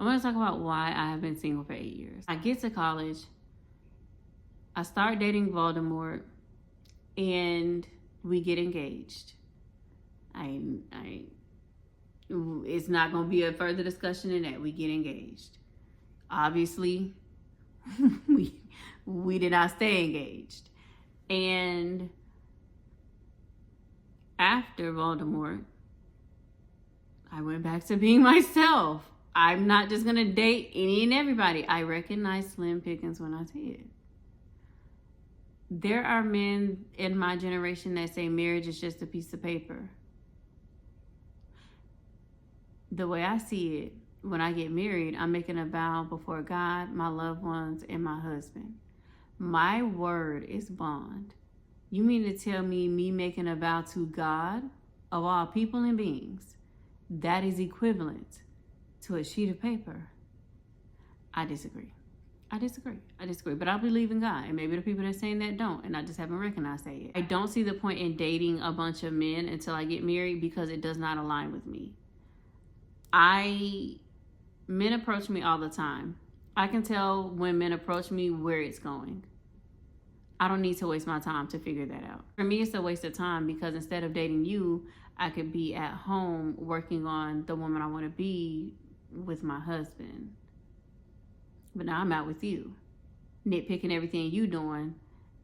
I'm going to talk about why I have been single for 8 years. I get to college, I start dating Voldemort, and we get engaged. It's not going to be a further discussion than that. We get engaged. Obviously, we did not stay engaged. And after Voldemort, I went back to being myself. I'm not just going to date any and everybody. I recognize slim pickings when I see it. There are men in my generation that say marriage is just a piece of paper. The way I see it, when I get married, I'm making a vow before God, my loved ones, and my husband. My word is bond. You mean to tell me making a vow to God, of all people and beings, that is equivalent to a sheet of paper? I disagree. But I believe in God, and maybe the people that are saying that don't, and I just haven't recognized that yet. I don't see the point in dating a bunch of men until I get married because it does not align with me. Men approach me all the time. I can tell when men approach me where it's going. I don't need to waste my time to figure that out. For me, it's a waste of time because instead of dating you, I could be at home working on the woman I want to be with my husband. But now I'm out with you, nitpicking everything you doing,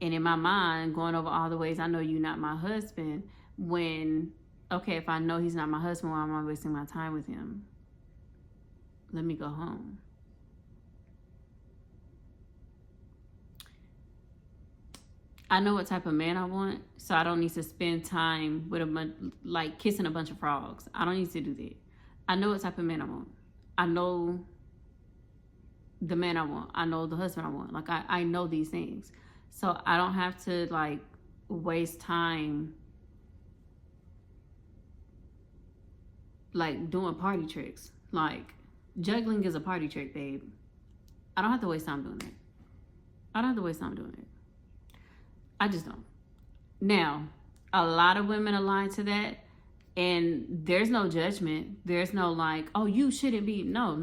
and in my mind, going over all the ways I know you're not my husband, when, okay, if I know he's not my husband, why am I wasting my time with him? Let me go home. I know what type of man I want, so I don't need to spend time with like kissing a bunch of frogs. I don't need to do that. I know what type of man I want. I know the man I want. I know the husband I want. Like, I know these things. So I don't have to, like, waste time, like, doing party tricks. Like, juggling is a party trick, babe. I don't have to waste time doing that. I just don't. Now, a lot of women align to that, and there's no judgment. There's no like, oh, you shouldn't be. No.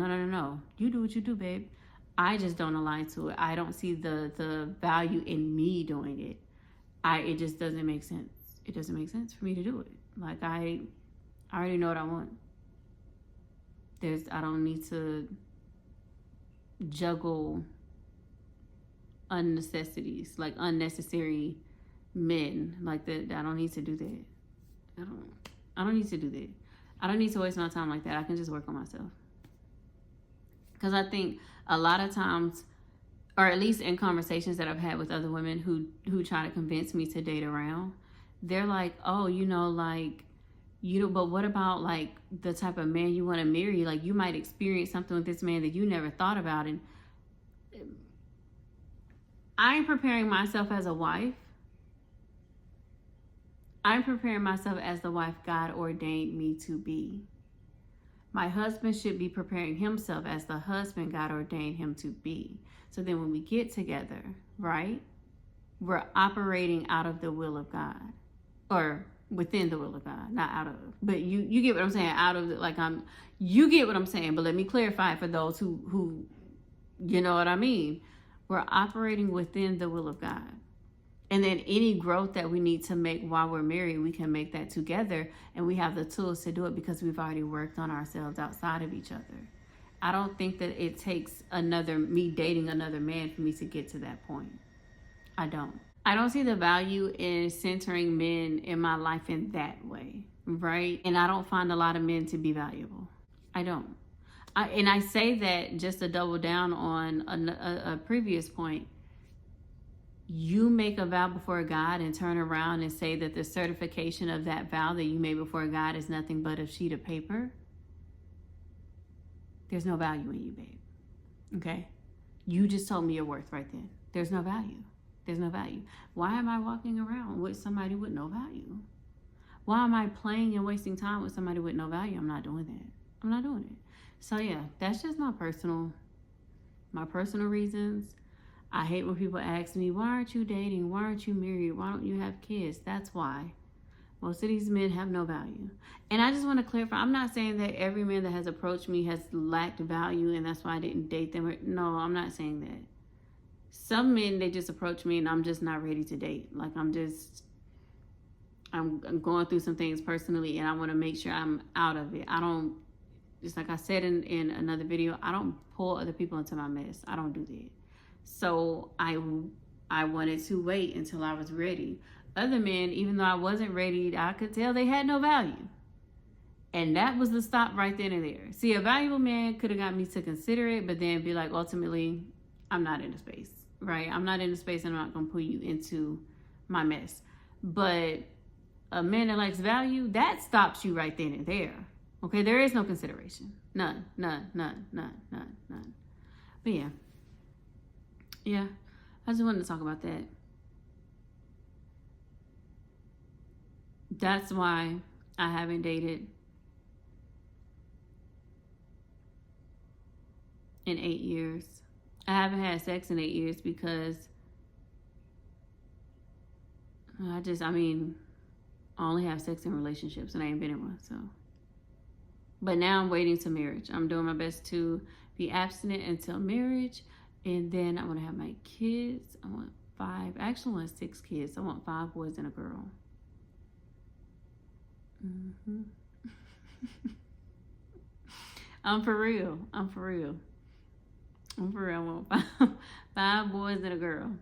You do what you do, babe. I just don't align to it. I don't see the value in me doing it. It just doesn't make sense. It doesn't make sense for me to do it. Like, I already know what I want. I don't need to juggle unnecessary men like that. I don't need to do that. I don't need to do that. I don't need to waste my time like that. I can just work on myself. Because I think a lot of times, or at least in conversations that I've had with other women who try to convince me to date around, they're like, oh, but what about like the type of man you want to marry? Like, you might experience something with this man that you never thought about. And I'm preparing myself as a wife. I'm preparing myself as the wife God ordained me to be. My husband should be preparing himself as the husband God ordained him to be. So then when we get together, right, we're operating out of the will of God, or within the will of God, not out of. But you get what I'm saying? Out of you get what I'm saying. But let me clarify for those who you know what I mean. We're operating within the will of God. And then any growth that we need to make while we're married, we can make that together. And we have the tools to do it because we've already worked on ourselves outside of each other. I don't think that it takes me dating another man for me to get to that point. I don't see the value in centering men in my life in that way, right? And I don't find a lot of men to be valuable. I don't. And I say that just to double down on a previous point. You make a vow before God and turn around and say that the certification of that vow that you made before God is nothing but a sheet of paper. There's no value in you, babe. Okay? You just told me your worth right then. There's no value. Why am I walking around with somebody with no value? Why am I playing and wasting time with somebody with no value? I'm not doing it. So yeah, that's just my personal reasons. I hate when people ask me, why aren't you dating? Why aren't you married? Why don't you have kids? That's why. Most of these men have no value. And I just want to clarify, I'm not saying that every man that has approached me has lacked value and that's why I didn't date them. No, I'm not saying that. Some men, they just approach me and I'm just not ready to date. Like I'm going through some things personally and I want to make sure I'm out of it. I don't, just like I said in another video, I don't pull other people into my mess. I don't do that. So I wanted to wait until I was ready. Other men, even though I wasn't ready, I could tell they had no value. And that was the stop right then and there. See, a valuable man could have got me to consider it, but then be like, ultimately, I'm not in the space, right? I'm not in the space and I'm not going to pull you into my mess. But a man that likes value, that stops you right then and there. Okay, there is no consideration. None. But yeah, I just wanted to talk about that. That's why I haven't dated in 8 years. I haven't had sex in 8 years because I only have sex in relationships and I ain't been in one, so. But now I'm waiting to marriage. I'm doing my best to be abstinent until marriage. And then I want to have my kids. I want 5. I actually want 6 kids. I want 5 boys and a girl. I'm for real. I want 5 boys and a girl.